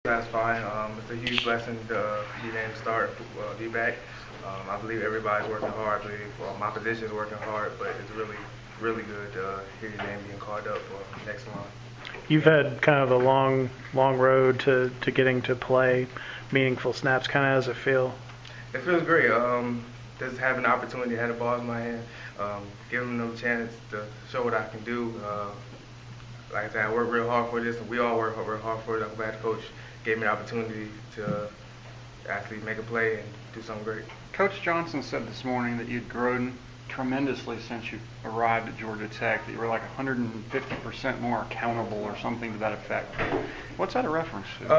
That's fine. It's a huge blessing to be named start B-back. I believe everybody's working hard. I believe my position is working hard, but it's really, really good to hear your name being called up for next line. You've had kind of a long road to getting to play meaningful snaps. Kind of how does it feel? It feels great. Just having the opportunity to have the ball in my hand, giving them a chance to show what I can do. Like I said, I work real hard for this, and we all work real hard for it. I'm glad the coach gave me the opportunity to actually make a play and do something great. Coach Johnson said this morning that you'd grown tremendously since you arrived at Georgia Tech, that you were like 150% more accountable or something to that effect. What's that a reference to?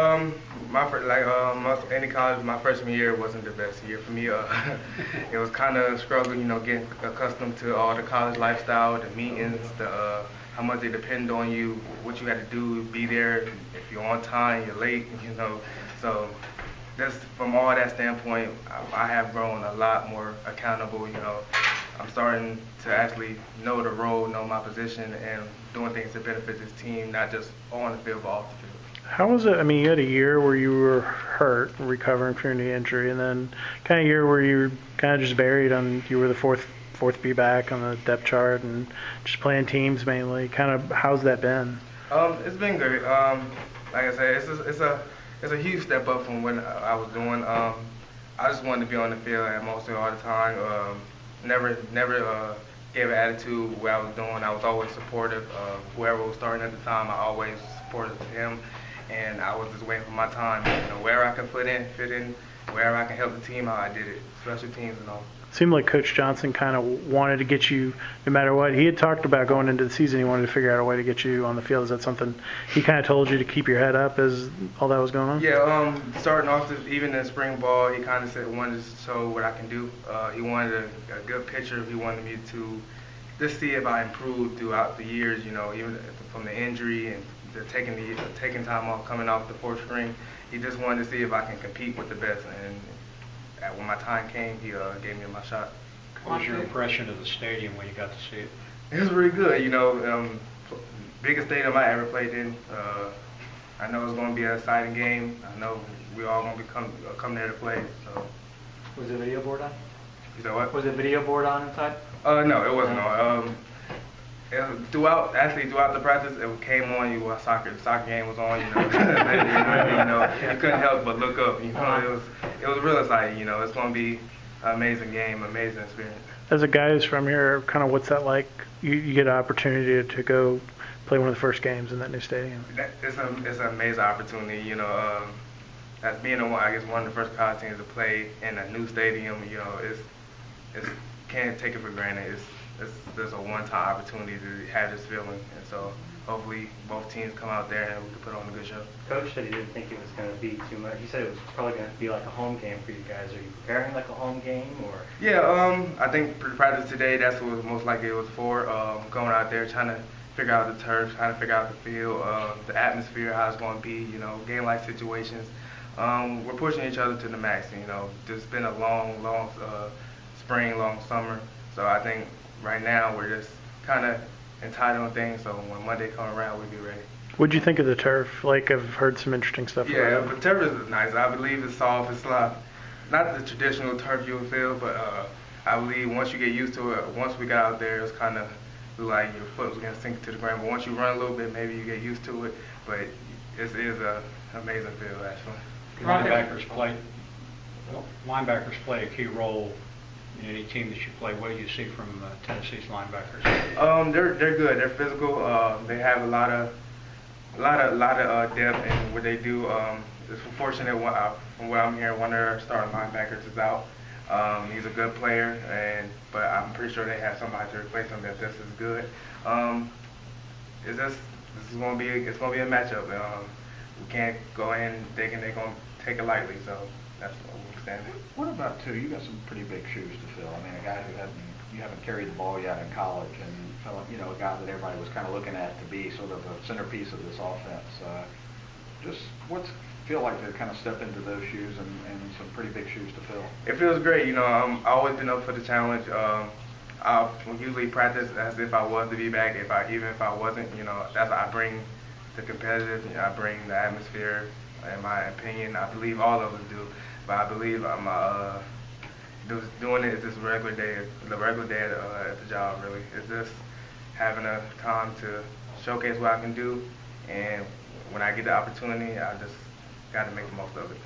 Any college, my freshman year wasn't the best year for me. It was kind of struggling, getting accustomed to all the college lifestyle, the meetings, how much they depend on you, what you got to do, be there. If you're on time, you're late, So just from all that standpoint, I have grown a lot more accountable. I'm starting to actually know the role, know my position, and doing things to benefit this team, not just on the field, but off the field. How was it? I mean, you had a year where you were hurt, recovering from your knee injury, and then kind of a year where you were kind of just buried on. You were the fourth B-back on the depth chart, and just playing teams mainly. Kind of, how's that been? It's been good. Like I said, it's a huge step up from what I was doing. I just wanted to be on the field at mostly all the time. Never gave an attitude what I was doing. I was always supportive of whoever was starting at the time. I always supported him, and I was just waiting for my time. Wherever I could fit in, wherever I can help the team out, I did it. Special teams and all. Seemed like Coach Johnson kind of wanted to get you, no matter what. He had talked about going into the season, he wanted to figure out a way to get you on the field. Is that something he kind of told you to keep your head up as all that was going on? Yeah, starting off, even in spring ball, he kind of said wanted to show what I can do. He wanted a good picture. He wanted me to just see if I improved throughout the years, even from the injury and taking time off, coming off the fourth string. He just wanted to see if I can compete with the best. And when my time came, he gave me my shot. What was your impression of the stadium when you got to see it? It was really good. Biggest stadium I ever played in. I know it's going to be an exciting game. I know we all going to come there to play. So. Was the video board on? You know what? Was the video board on inside? No, it wasn't on. Throughout the practice, it came on. The soccer game was on. You couldn't help but look up. It was real exciting. It's going to be an amazing game, amazing experience. As a guy who's from here, kind of what's that like? You get an opportunity to go play one of the first games in that new stadium. It's an amazing opportunity. As being one of the first college teams to play in a new stadium, it's can't take it for granted. There's a one-time opportunity to have this feeling, and so hopefully both teams come out there and we can put on a good show. Coach said he didn't think it was going to be too much. He said it was probably going to be like a home game for you guys. Are you preparing like a home game, or? Yeah, I think practice today, that's what most likely it was for. Going out there, trying to figure out the turf, trying to figure out the field, the atmosphere, how it's going to be, game-like situations. We're pushing each other to the max. It's been a long spring, long summer, so I think right now we're just kind of entitled on things, so when Monday comes around, we'll be ready. What'd you think of the turf? I've heard some interesting stuff about it. Yeah, the turf is nice. I believe it's soft. It's not the traditional turf you would feel, but I believe once you get used to it, once we got out there, it's kind of like your foot was going to sink to the ground. But once you run a little bit, maybe you get used to it. But it is an amazing field, actually. Linebackers play a key role in any team that you play. What do you see from Tennessee's linebackers? They're good. They're physical. They have a lot of depth in what they do. It's unfortunate from what I'm hearing, one of their starting linebackers is out. He's a good player, but I'm pretty sure they have somebody to replace him that's just as good. This is going to be a matchup. We can't go in thinking they're going to take it lightly. So that's what we're standing. What about you got some pretty big shoes to fill. I mean, a guy who you haven't carried the ball yet in college, and a guy that everybody was kind of looking at to be sort of a centerpiece of this offense. Just what's feel like to kind of step into those shoes and some pretty big shoes to fill? It feels great. I've always been up for the challenge. I usually practice as if I was the B-back. Even if I wasn't, that's I bring the competitive. I bring the atmosphere, in my opinion. I believe all of us do, but I believe I'm doing it just regular day at the job. Really, it's just having a time to showcase what I can do, and when I get the opportunity, I just got to make the most of it.